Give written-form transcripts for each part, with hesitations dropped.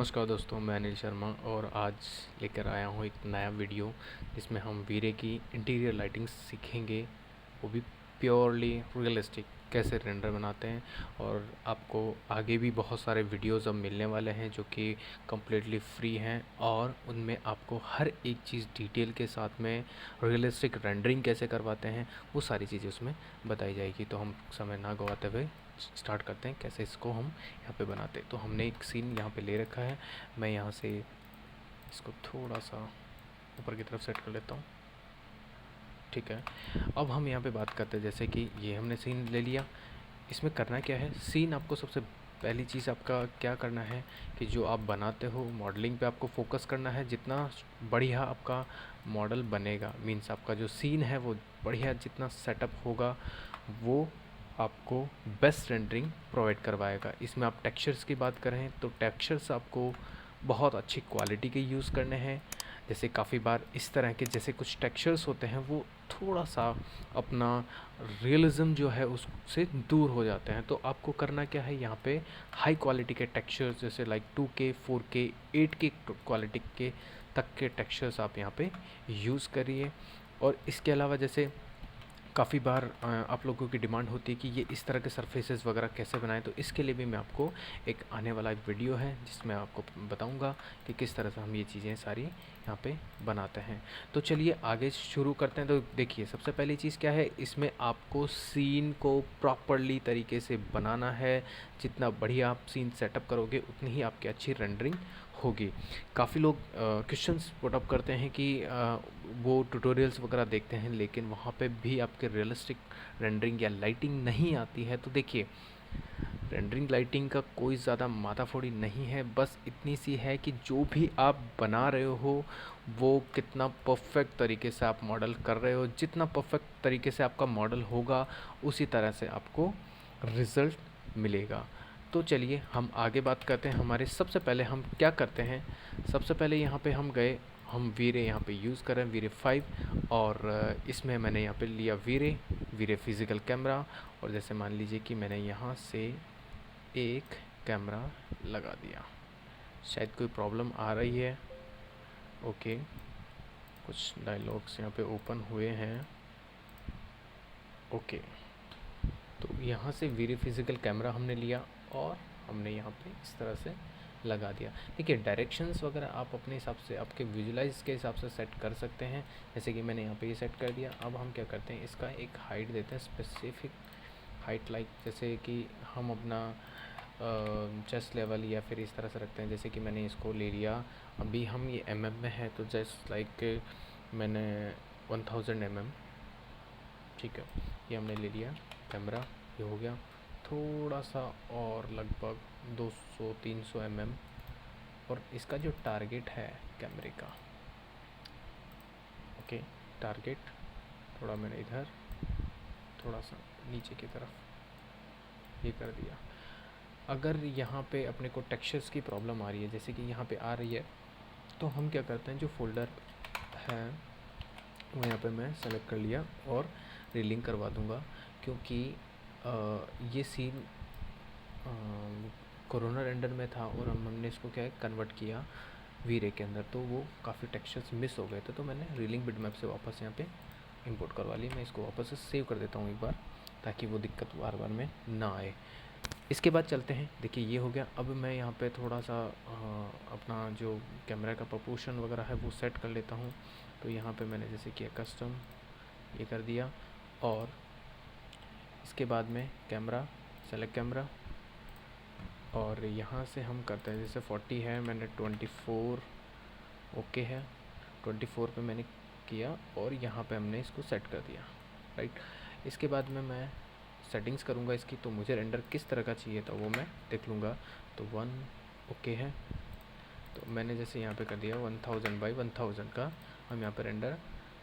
नमस्कार दोस्तों, मैं अनिल शर्मा और आज लेकर आया हूँ एक नया वीडियो जिसमें हम वीरे की इंटीरियर लाइटिंग सीखेंगे, वो भी प्योरली रियलिस्टिक कैसे रेंडर बनाते हैं। और आपको आगे भी बहुत सारे वीडियोस अब मिलने वाले हैं जो कि कम्प्लीटली फ्री हैं और उनमें आपको हर एक चीज़ डिटेल के साथ में रियलिस्टिक रेंडरिंग कैसे करवाते हैं वो सारी चीज़ें उसमें बताई जाएगी। तो हम समय ना गवाते हुए स्टार्ट करते हैं कैसे इसको हम यहाँ पे बनाते हैं। तो हमने एक सीन यहाँ पे ले रखा है। मैं यहाँ से इसको थोड़ा सा ऊपर की तरफ सेट कर लेता हूँ, ठीक है। अब हम यहाँ पे बात करते हैं, जैसे कि ये हमने सीन ले लिया। इसमें करना क्या है, सीन आपको सबसे पहली चीज़ आपका क्या करना है कि जो आप बनाते हो मॉडलिंग पे आपको फोकस करना है। जितना बढ़िया आपका मॉडल बनेगा, मीन्स आपका जो सीन है वो बढ़िया जितना सेटअप होगा, वो आपको बेस्ट रेंडरिंग प्रोवाइड करवाएगा। इसमें आप टेक्सचर्स की बात करें तो टेक्सचर्स आपको बहुत अच्छी क्वालिटी के यूज़ करने हैं। जैसे काफ़ी बार इस तरह के जैसे कुछ टेक्सचर्स होते हैं वो थोड़ा सा अपना रियलिज़म जो है उससे दूर हो जाते हैं। तो आपको करना क्या है, यहाँ पे हाई क्वालिटी के टेक्सचर्स जैसे like 2K 4K 8K quality के तक के टेक्सचर्स आप यहाँ पे यूज़ करिए। और इसके अलावा जैसे काफ़ी बार आप लोगों की डिमांड होती है कि ये इस तरह के सरफेसेस वगैरह कैसे बनाएं, तो इसके लिए भी मैं आपको एक आने वाला एक वीडियो है जिसमें आपको बताऊंगा कि किस तरह से हम ये चीज़ें सारी यहाँ पे बनाते हैं। तो चलिए आगे शुरू करते हैं। तो देखिए, सबसे पहली चीज़ क्या है, इसमें आपको सीन को प्रॉपरली तरीके से बनाना है। जितना बढ़िया आप सीन सेटअप करोगे उतनी ही आपकी अच्छी रेंडरिंग होगी। काफ़ी लोग क्वेश्चंस पुट अप करते हैं कि वो ट्यूटोरियल्स वगैरह देखते हैं लेकिन वहाँ पे भी आपके रियलिस्टिक रेंडरिंग या लाइटिंग नहीं आती है। तो देखिए, रेंडरिंग लाइटिंग का कोई ज़्यादा माथाफोड़ी नहीं है, बस इतनी सी है कि जो भी आप बना रहे हो वो कितना परफेक्ट तरीके से आप मॉडल कर रहे हो। जितना परफेक्ट तरीके से आपका मॉडल होगा उसी तरह से आपको रिज़ल्ट मिलेगा। तो चलिए हम आगे बात करते हैं। हमारे सबसे पहले हम क्या करते हैं, सबसे पहले यहाँ पे हम गए, हम वीरे यहाँ पे यूज़ कर रहे हैं, वीरे 5। और इसमें मैंने यहाँ पे लिया वीरे वीरे फिज़िकल कैमरा। और जैसे मान लीजिए कि मैंने यहाँ से एक कैमरा लगा दिया। शायद कोई प्रॉब्लम आ रही है। ओके, कुछ डायलॉग्स यहाँ पे ओपन हुए हैं। ओके, तो यहाँ से वीरे फिज़िकल कैमरा हमने लिया और हमने यहाँ पे इस तरह से लगा दिया। देखिए, डायरेक्शंस वगैरह आप अपने हिसाब से आपके विजुलाइज के हिसाब से सेट कर सकते हैं। जैसे कि मैंने यहाँ पे ये सेट कर दिया। अब हम क्या करते हैं, इसका एक हाइट देते हैं, स्पेसिफिक हाइट, लाइक जैसे कि हम अपना चेस्ट लेवल या फिर इस तरह से रखते हैं। जैसे कि मैंने इसको ले लिया, अभी हम ये mm में है तो जस्ट लाइक मैंने 1000 mm, ठीक है, ये हमने ले लिया कैमरा। ये हो गया थोड़ा सा और लगभग 200-300 mm। और इसका जो टारगेट है कैमरे का, ओके, टारगेट थोड़ा मैंने इधर थोड़ा सा नीचे की तरफ ये कर दिया। अगर यहाँ पे अपने को टेक्सचर्स की प्रॉब्लम आ रही है, जैसे कि यहाँ पे आ रही है, तो हम क्या करते हैं, जो फोल्डर है वो यहाँ पे मैं सेलेक्ट कर लिया और रीलिंक करवा दूँगा। क्योंकि ये सीन कोरोना रेंडर में था और हमने इसको क्या है कन्वर्ट किया वीरे के अंदर, तो वो काफ़ी टेक्सचर्स मिस हो गए थे। तो मैंने रीलिंक बिटमैप से वापस यहाँ पे इंपोर्ट करवा ली। मैं इसको वापस से सेव कर देता हूँ एक बार, ताकि वो दिक्कत बार बार में ना आए। इसके बाद चलते हैं, देखिए ये हो गया। अब मैं यहाँ पे थोड़ा सा अपना जो कैमरा का प्रपोर्शन वगैरह है वो सेट कर लेता हूँ। तो यहाँ पे मैंने जैसे किया कस्टम ये कर दिया। और इसके बाद में कैमरा, सेलेक्ट कैमरा, और यहाँ से हम करते हैं, जैसे 40 है, मैंने 24 ओके है, 24 पे मैंने किया और यहाँ पे हमने इसको सेट कर दिया, राइट। इसके बाद में मैं सेटिंग्स करूँगा इसकी, तो मुझे रेंडर किस तरह का चाहिए था वो मैं देख लूँगा। तो 1 ओके है, तो मैंने जैसे यहाँ पे कर दिया 1000 बाई 1000 का हम यहाँ पे रेंडर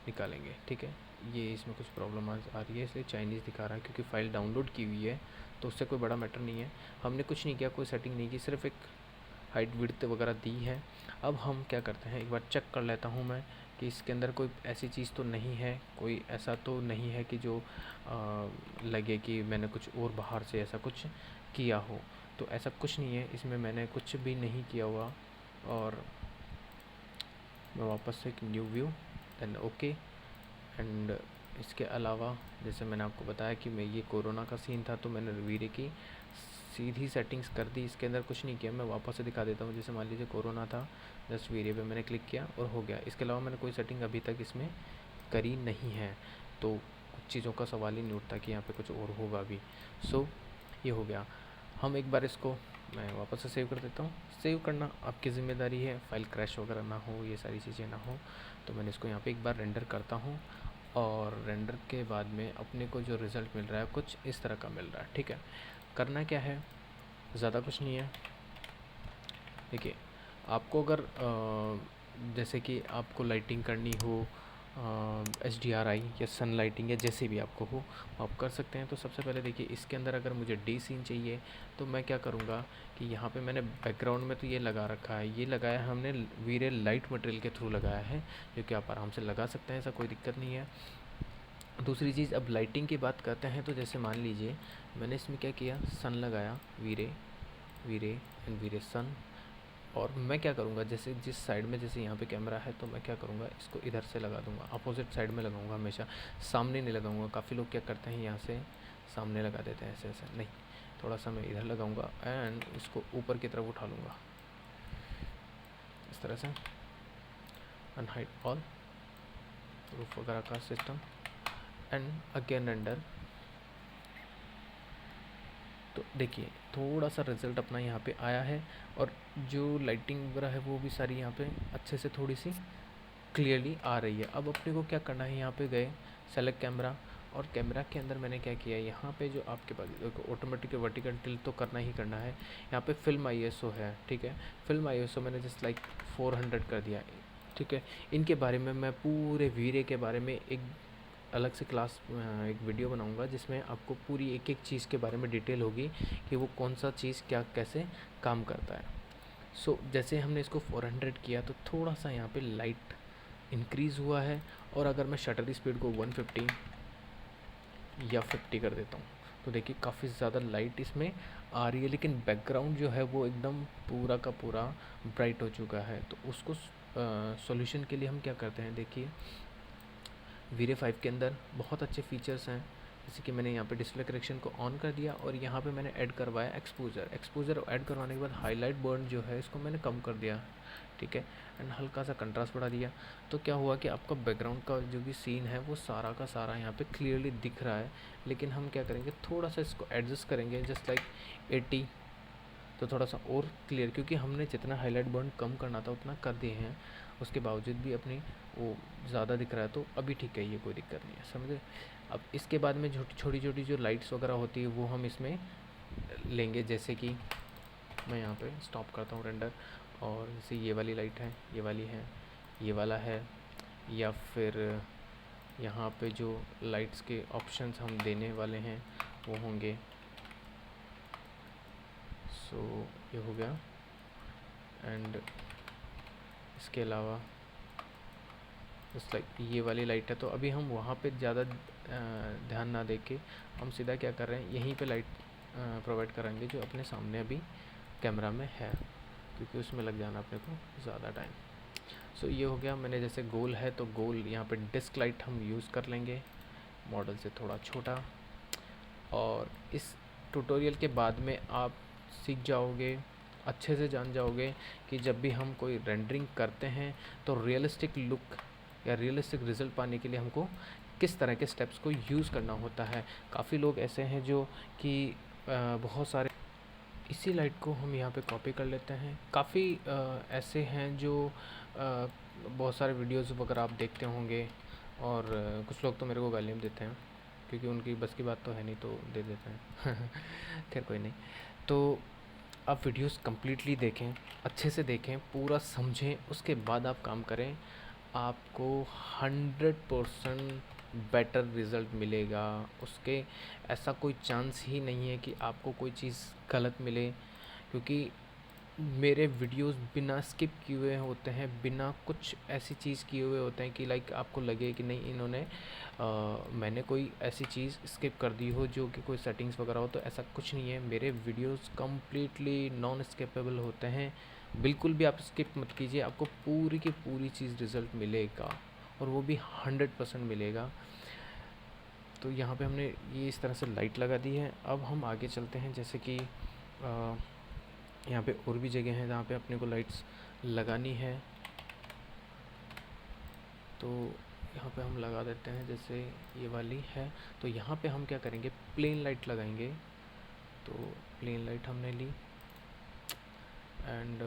निकालेंगे, ठीक है। ये इसमें कुछ प्रॉब्लम आ रही है इसलिए चाइनीज़ दिखा रहा है, क्योंकि फ़ाइल डाउनलोड की हुई है तो उससे कोई बड़ा मैटर नहीं है। हमने कुछ नहीं किया, कोई सेटिंग नहीं की, सिर्फ एक हाइट विड्थ वगैरह दी है। अब हम क्या करते हैं, एक बार चेक कर लेता हूँ मैं कि इसके अंदर कोई ऐसी चीज़ तो नहीं है, कोई ऐसा तो नहीं है कि जो लगे कि मैंने कुछ और बाहर से ऐसा कुछ किया हो। तो ऐसा कुछ नहीं है, इसमें मैंने कुछ भी नहीं किया हुआ। और मैं वापस से एक new view, then okay. And इसके अलावा जैसे मैंने आपको बताया कि मैं ये कोरोना का सीन था, तो मैंने वीरे की सीधी सेटिंग्स कर दी, इसके अंदर कुछ नहीं किया। मैं वापस से दिखा देता हूँ। जैसे मान लीजिए कोरोना था, जस्ट वीरे पे मैंने क्लिक किया और हो गया। इसके अलावा मैंने कोई सेटिंग अभी तक इसमें करी नहीं है, तो कुछ चीज़ों का सवाल ही नहीं उठता कि यहाँ पे कुछ और होगा भी। सो ये हो गया। हम एक बार इसको मैं वापस से सेव कर देता हूँ। सेव करना आपकी ज़िम्मेदारी है, फाइल क्रैश वगैरह ना हो, ये सारी चीज़ें ना हो। तो मैंने इसको यहाँ पे एक बार रेंडर करता हूँ, और रेंडर के बाद में अपने को जो रिज़ल्ट मिल रहा है कुछ इस तरह का मिल रहा है। ठीक है, करना क्या है, ज़्यादा कुछ नहीं है। देखिए, आपको अगर जैसे कि आपको लाइटिंग करनी हो, HDRI या सन लाइटिंग या जैसे भी आपको हो, आप कर सकते हैं। तो सबसे पहले देखिए, इसके अंदर अगर मुझे डे सीन चाहिए तो मैं क्या करूँगा कि यहाँ पे मैंने बैकग्राउंड में तो ये लगा रखा है, ये लगाया है हमने वीरे लाइट मटेरियल के थ्रू लगाया है, जो कि आप आराम से लगा सकते हैं, ऐसा कोई दिक्कत नहीं है। दूसरी चीज़, अब लाइटिंग की बात करते हैं। तो जैसे मान लीजिए मैंने इसमें क्या किया, सन लगाया, वीरे वीरे एंड वीरे सन। और मैं क्या करूँगा, जैसे जिस साइड में, जैसे यहाँ पे कैमरा है, तो मैं क्या करूँगा, इसको इधर से लगा दूँगा, अपोजिट साइड में लगाऊँगा हमेशा, सामने नहीं लगाऊँगा। काफ़ी लोग क्या करते हैं, यहाँ से सामने लगा देते हैं, ऐसे ऐसे नहीं, थोड़ा सा मैं इधर लगाऊँगा एंड इसको ऊपर की तरफ उठा लूँगा इस तरह से। अनहाइड ऑल रूफ वगैरह का सिस्टम एंड अगेन रेंडर। तो देखिए, थोड़ा सा रिज़ल्ट अपना यहाँ पे आया है, और जो लाइटिंग वगैरह है वो भी सारी यहाँ पे अच्छे से थोड़ी सी क्लियरली आ रही है। अब अपने को क्या करना है, यहाँ पे गए सेलेक्ट कैमरा, और कैमरा के अंदर मैंने क्या किया, यहाँ पे जो आपके पास ऑटोमेटिक वर्टिकल टिल्ट तो करना ही करना है। यहाँ पे फिल्म ISO है, ठीक है, फिल्म ISO मैंने जस्ट लाइक 400 कर दिया। ठीक है, इनके बारे में मैं पूरे वीरे के बारे में एक अलग से क्लास एक वीडियो बनाऊंगा, जिसमें आपको पूरी एक एक चीज़ के बारे में डिटेल होगी कि वो कौन सा चीज़ क्या कैसे काम करता है। सो जैसे हमने इसको 400 किया तो थोड़ा सा यहाँ पे लाइट इंक्रीज़ हुआ है, और अगर मैं शटर स्पीड को 150 या 50 कर देता हूँ तो देखिए काफ़ी ज़्यादा लाइट इसमें आ रही है, लेकिन बैकग्राउंड जो है वो एकदम पूरा का पूरा ब्राइट हो चुका है। तो उसको सॉल्यूशन के लिए हम क्या करते हैं, देखिए वीरे 5 के अंदर बहुत अच्छे फीचर्स हैं। जैसे कि मैंने यहाँ पे डिस्प्ले करेक्शन को ऑन कर दिया, और यहाँ पे मैंने ऐड करवाया एक्सपोजर ऐड करवाने के बाद हाईलाइट बर्न जो है इसको मैंने कम कर दिया, ठीक है, एंड हल्का सा कंट्रास्ट बढ़ा दिया। तो क्या हुआ कि आपका बैकग्राउंड का जो भी सीन है वो सारा का सारा यहाँ पे क्लियरली दिख रहा है। लेकिन हम क्या करेंगे, थोड़ा सा इसको एडजस्ट करेंगे, जस्ट लाइक 80, तो थोड़ा सा और क्लियर, क्योंकि हमने जितना हाईलाइट बर्न कम करना था उतना कर दिए हैं, उसके बावजूद भी अपनी वो ज़्यादा दिख रहा है। तो अभी ठीक है, ये कोई दिक्कत नहीं है, समझे। अब इसके बाद में छोटी छोटी जो लाइट्स वगैरह होती है वो हम इसमें लेंगे। जैसे कि मैं यहाँ पे स्टॉप करता हूँ रेंडर, और जैसे ये वाली लाइट है, ये वाली है, ये वाला है, या फिर यहाँ पे जो लाइट्स के ऑप्शंस हम देने वाले हैं वो होंगे। सो ये हो गया। एंड इसके अलावा जस्ट लाइक ये वाली लाइट है, तो अभी हम वहाँ पे ज़्यादा ध्यान ना दे के हम सीधा क्या कर रहे हैं, यहीं पे लाइट प्रोवाइड कराएंगे जो अपने सामने अभी कैमरा में है, क्योंकि उसमें लग जाना अपने को ज़्यादा टाइम। सो ये हो गया। मैंने जैसे गोल है तो गोल यहाँ पे डिस्क लाइट हम यूज़ कर लेंगे, मॉडल से थोड़ा छोटा। और इस ट्यूटोरियल के बाद में आप सीख जाओगे, अच्छे से जान जाओगे कि जब भी हम कोई रेंडरिंग करते हैं तो रियलिस्टिक लुक या रियलिस्टिक रिज़ल्ट पाने के लिए हमको किस तरह के स्टेप्स को यूज़ करना होता है। काफ़ी लोग ऐसे हैं जो कि बहुत सारे इसी लाइट को हम यहाँ पे कॉपी कर लेते हैं। काफ़ी ऐसे हैं जो बहुत सारे वीडियोस वगैरह आप देखते होंगे, और कुछ लोग तो मेरे को गालियाँ देते हैं, क्योंकि उनकी बस की बात तो है नहीं तो दे देते हैं। खैर कोई नहीं। तो आप वीडियोस कम्प्लीटली देखें, अच्छे से देखें, पूरा समझें, उसके बाद आप काम करें। आपको 100% बेटर रिज़ल्ट मिलेगा। उसके ऐसा कोई चांस ही नहीं है कि आपको कोई चीज़ गलत मिले, क्योंकि मेरे वीडियोस बिना स्किप किए हुए होते हैं, बिना कुछ ऐसी चीज़ किए हुए होते हैं कि लाइक आपको लगे कि नहीं इन्होंने मैंने कोई ऐसी चीज़ स्किप कर दी हो जो कि कोई सेटिंग्स वगैरह हो। तो ऐसा कुछ नहीं है, मेरे वीडियोस कम्प्लीटली नॉन स्किपेबल होते हैं। बिल्कुल भी आप स्किप मत कीजिए, आपको पूरी की पूरी चीज़ रिज़ल्ट मिलेगा और वो भी 100% मिलेगा। तो यहाँ पे हमने ये इस तरह से लाइट लगा दी है। अब हम आगे चलते हैं, जैसे कि यहाँ पे और भी जगह हैं जहाँ पे अपने को लाइट्स लगानी है। तो यहाँ पे हम लगा देते हैं, जैसे ये वाली है। तो यहाँ पे हम क्या करेंगे, प्लेन लाइट लगाएंगे। तो प्लेन लाइट हमने ली एंड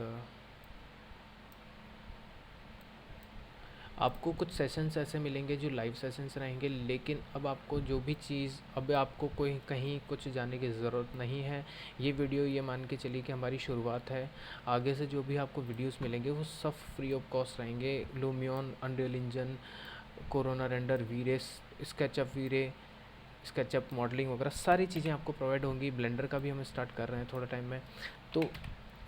आपको कुछ सेशंस ऐसे मिलेंगे जो लाइव सेशंस रहेंगे, लेकिन अब आपको जो भी चीज़, अब आपको कोई कहीं कुछ जाने की ज़रूरत नहीं है। ये वीडियो ये मान के चलिए कि हमारी शुरुआत है। आगे से जो भी आपको वीडियोस मिलेंगे वो सब फ्री ऑफ कॉस्ट रहेंगे। Lumion, Unreal engine, Corona render, VRay, SketchUp VRay, SketchUp modelling वगैरह सारी चीज़ें आपको प्रोवाइड होंगी। ब्लेंडर का भी हम स्टार्ट कर रहे हैं थोड़ा टाइम में, तो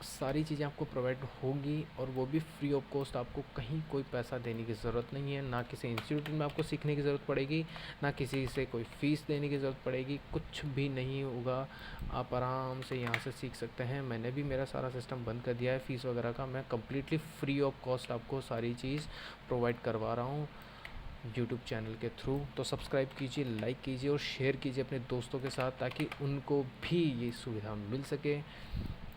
सारी चीज़ें आपको प्रोवाइड होगी और वो भी फ्री ऑफ कॉस्ट। आपको कहीं कोई पैसा देने की ज़रूरत नहीं है, ना किसी इंस्टीट्यूट में आपको सीखने की ज़रूरत पड़ेगी, ना किसी से कोई फ़ीस देने की ज़रूरत पड़ेगी, कुछ भी नहीं होगा। आप आराम से यहाँ से सीख सकते हैं। मैंने भी मेरा सारा सिस्टम बंद कर दिया है फ़ीस वगैरह का। मैं कम्प्लीटली फ्री ऑफ कॉस्ट आपको सारी चीज़ प्रोवाइड करवा रहा हूँ यूट्यूब चैनल के थ्रू। तो सब्सक्राइब कीजिए, लाइक कीजिए और शेयर कीजिए अपने दोस्तों के साथ, ताकि उनको भी ये सुविधा मिल सके।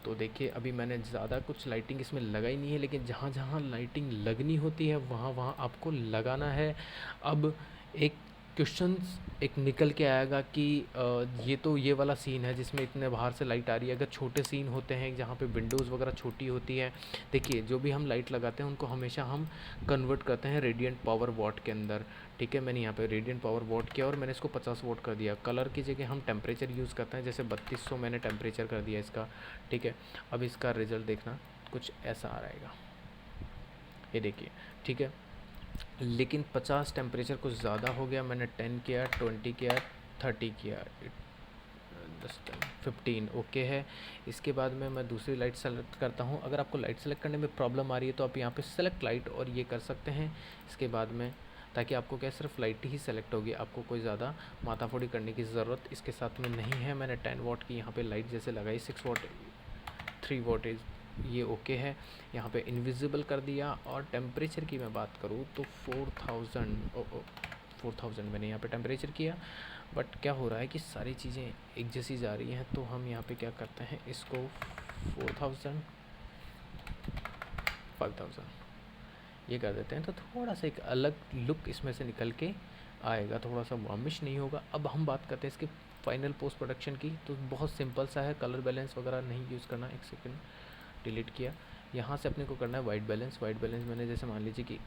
तो देखिए, अभी मैंने ज़्यादा कुछ लाइटिंग इसमें लगाई नहीं है, लेकिन जहाँ जहाँ लाइटिंग लगनी होती है वहाँ वहाँ आपको लगाना है। अब एक क्वेश्चन एक निकल के आएगा कि ये तो ये वाला सीन है जिसमें इतने बाहर से लाइट आ रही है। अगर छोटे सीन होते हैं जहाँ पे विंडोज़ वगैरह छोटी होती है, देखिए जो भी हम लाइट लगाते हैं उनको हमेशा हम कन्वर्ट करते हैं रेडियंट पावर वॉट के अंदर। ठीक है, मैंने यहाँ पे रेडियंट पावर वॉट किया और मैंने इसको 50 वॉट कर दिया। कलर की जगह हम टेम्परेचर यूज़ करते हैं, जैसे 3200 मैंने टेम्परेचर कर दिया इसका। ठीक है, अब इसका रिज़ल्ट देखना कुछ ऐसा आ रहेगा, ये देखिए। ठीक है, लेकिन 50 टेम्परेचर कुछ ज़्यादा हो गया। मैंने 10 किया, 20 किया, 30 किया, 15 ओके है। इसके बाद में मैं दूसरी लाइट सेलेक्ट करता हूँ। अगर आपको लाइट सेलेक्ट करने में प्रॉब्लम आ रही है तो आप यहाँ पे सेलेक्ट लाइट और ये कर सकते हैं इसके बाद में, ताकि आपको क्या सिर्फ लाइट ही सेलेक्ट होगी, आपको कोई ज़्यादा माथाफोड़ी करने की ज़रूरत इसके साथ में नहीं है। मैंने 10 वॉट की यहाँ पे लाइट जैसे लगाई, 6 वॉट, 3 वॉटेज, ये ओके है। यहाँ पे इनविजिबल कर दिया। और टेम्परेचर की मैं बात करूँ तो 4000 मैंने यहाँ पे टेम्परेचर किया। बट क्या हो रहा है कि सारी चीज़ें एक जैसी जा रही हैं, तो हम यहाँ पे क्या करते हैं, इसको 4000, 5000 ये कर देते हैं। तो थोड़ा सा एक अलग लुक इसमें से निकल के आएगा, थोड़ा सा वार्मिश नहीं होगा। अब हम बात करते हैं इसके फाइनल पोस्ट प्रोडक्शन की। तो बहुत सिंपल सा है, कलर बैलेंस वगैरह नहीं यूज़ करना। एक सेकंड, डिलीट किया। यहाँ से अपने को करना है वाइट बैलेंस। वाइट बैलेंस मैंने जैसे मान लीजिए कि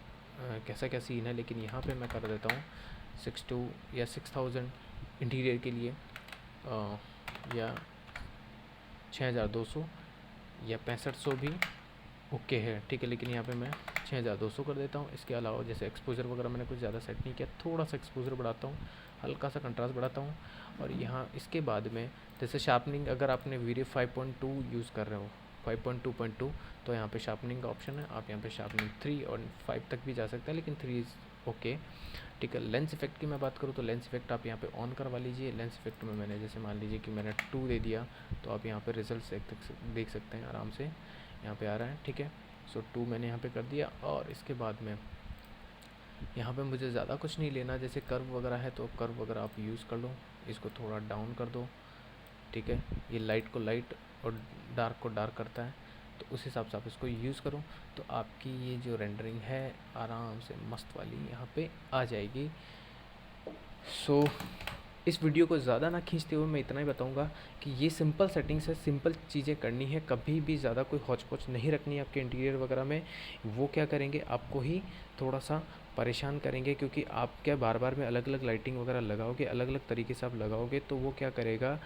कैसा क्या सीन है, लेकिन यहाँ पे मैं कर देता हूँ 62 या 6000 इंटीरियर के लिए, या 6200 या 6500 भी ओके है। ठीक है, लेकिन यहाँ पे मैं 6200 कर देता हूँ। इसके अलावा जैसे एक्सपोजर वगैरह मैंने कुछ ज़्यादा सेट नहीं किया, थोड़ा सा एक्सपोजर बढ़ाता हूँ, हल्का सा कंट्रास्ट बढ़ाता हूँ। और यहाँ इसके बाद में जैसे शार्पनिंग, अगर आपने वीडियो 5.2 यूज़ कर रहे हो, 5.2.2, तो यहाँ पे शार्पनिंग का ऑप्शन है। आप यहाँ पे शार्पनिंग 3 और 5 तक भी जा सकते हैं, लेकिन 3 इज़ ओके। ठीक है, लेंस इफेक्ट की मैं बात करूँ तो लेंस इफेक्ट आप यहाँ पे ऑन करवा लीजिए। लेंस इफेक्ट में मैंने जैसे मान लीजिए कि मैंने 2 दे दिया, तो आप यहाँ पे रिजल्ट देख सकते हैं आराम से, यहाँ पे आ रहा है। ठीक है, सो 2 मैंने यहाँ पे कर दिया। और इसके बाद में यहाँ पे मुझे ज़्यादा कुछ नहीं लेना, जैसे कर्व वगैरह है तो कर्व वगैरह आप यूज़ कर लो। इसको थोड़ा डाउन कर दो। ठीक है, ये लाइट को लाइट और डार्क को डार्क करता है, तो उस हिसाब से आप इसको यूज़ करो, तो आपकी ये जो रेंडरिंग है आराम से मस्त वाली यहाँ पे आ जाएगी। सो इस वीडियो को ज़्यादा ना खींचते हुए मैं इतना ही बताऊंगा कि ये सिंपल सेटिंग्स है, सिंपल चीज़ें करनी है, कभी भी ज़्यादा कोई हौच पौच नहीं रखनी है आपके इंटीरियर वगैरह में। वो क्या करेंगे, आपको ही थोड़ा सा परेशान करेंगे, क्योंकि आप क्या बार बार में अलग अलग लाइटिंग वगैरह लगाओगे, अलग अलग तरीके से आप लगाओगे, तो वो क्या करेगा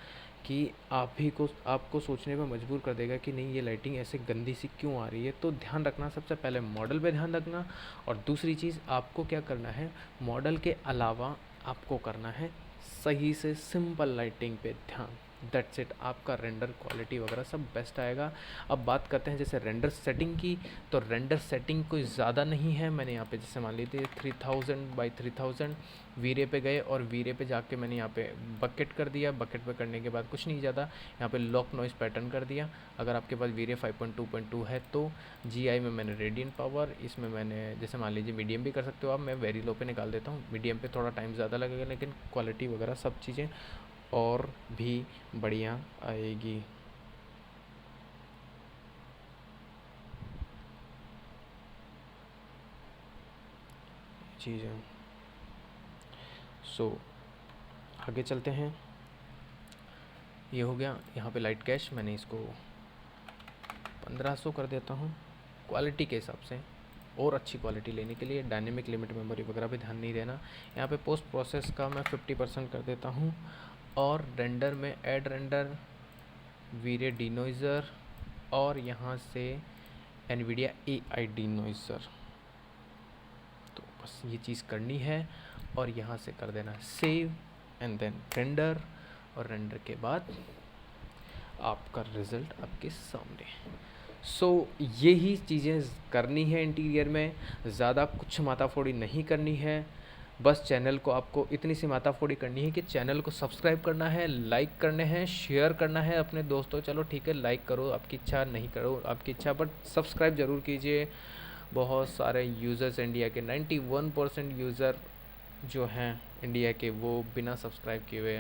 कि आप ही को आपको सोचने पर मजबूर कर देगा कि नहीं ये लाइटिंग ऐसे गंदी सी क्यों आ रही है। तो ध्यान रखना, सबसे पहले मॉडल पे ध्यान रखना, और दूसरी चीज़ आपको क्या करना है, मॉडल के अलावा आपको करना है सही से सिंपल लाइटिंग पे ध्यान। दैट्स इट, आपका रेंडर क्वालिटी वगैरह सब बेस्ट आएगा। अब बात करते हैं जैसे रेंडर सेटिंग की, तो रेंडर सेटिंग कोई ज़्यादा नहीं है। मैंने यहाँ पे जैसे मान लीजिए 3000 × 3000 वीरे पे गए और वीरे पे जाके मैंने यहाँ पे बकेट कर दिया। बकेट पे करने के बाद कुछ नहीं ज़्यादा, यहाँ पे लॉक नॉइस पैटर्न कर दिया। अगर आपके पास वीरे 5.2.2 है तो जीआई में मैंने रेडियंट पावर, इसमें मैंने जैसे मान लीजिए मीडियम भी कर सकते हो आप, मैं वेरी लो पे निकाल देता हूँ। मीडियम पे थोड़ा टाइम ज़्यादा लगेगा लेकिन क्वालिटी वगैरह सब चीज़ें और भी बढ़िया आएगी। चीज़ें सो आगे चलते हैं। ये हो गया। यहाँ पे लाइट कैश मैंने इसको 1500 कर देता हूँ क्वालिटी के हिसाब से। और अच्छी क्वालिटी लेने के लिए डायनेमिक लिमिट मेमोरी वगैरह पे ध्यान नहीं देना। यहाँ पे पोस्ट प्रोसेस का मैं 50% कर देता हूँ। और रेंडर में ऐड रेंडर, वीरे डिनोइज़र और यहाँ से एनवीडिया AI डिनोइज़र, तो बस ये चीज़ करनी है। और यहाँ से कर देना सेव एंड देन रेंडर, और रेंडर के बाद आपका रिज़ल्ट आपके सामने। सो यही चीज़ें करनी है इंटीरियर में, ज़्यादा कुछ माताफोड़ी नहीं करनी है। बस चैनल को आपको इतनी सी माताफोड़ी करनी है कि चैनल को सब्सक्राइब करना है, लाइक करने हैं, शेयर करना है अपने दोस्तों। चलो ठीक है, लाइक करो आपकी इच्छा, नहीं करो आपकी इच्छा, बट सब्सक्राइब ज़रूर कीजिए। बहुत सारे यूज़र्स इंडिया के 91% यूज़र जो हैं इंडिया के, वो बिना सब्सक्राइब किए हुए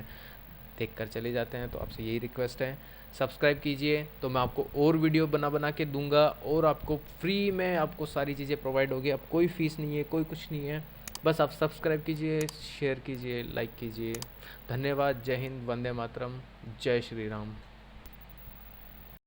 देख कर चले जाते हैं। तो आपसे यही रिक्वेस्ट है, सब्सक्राइब कीजिए तो मैं आपको और वीडियो बना के दूंगा और आपको फ्री में आपको सारी चीज़ें प्रोवाइड होगी। अब कोई फ़ीस नहीं है, कोई कुछ नहीं है, बस आप सब्सक्राइब कीजिए, शेयर कीजिए, लाइक कीजिए। धन्यवाद। जय हिंद, वंदे मातरम, जय श्री राम।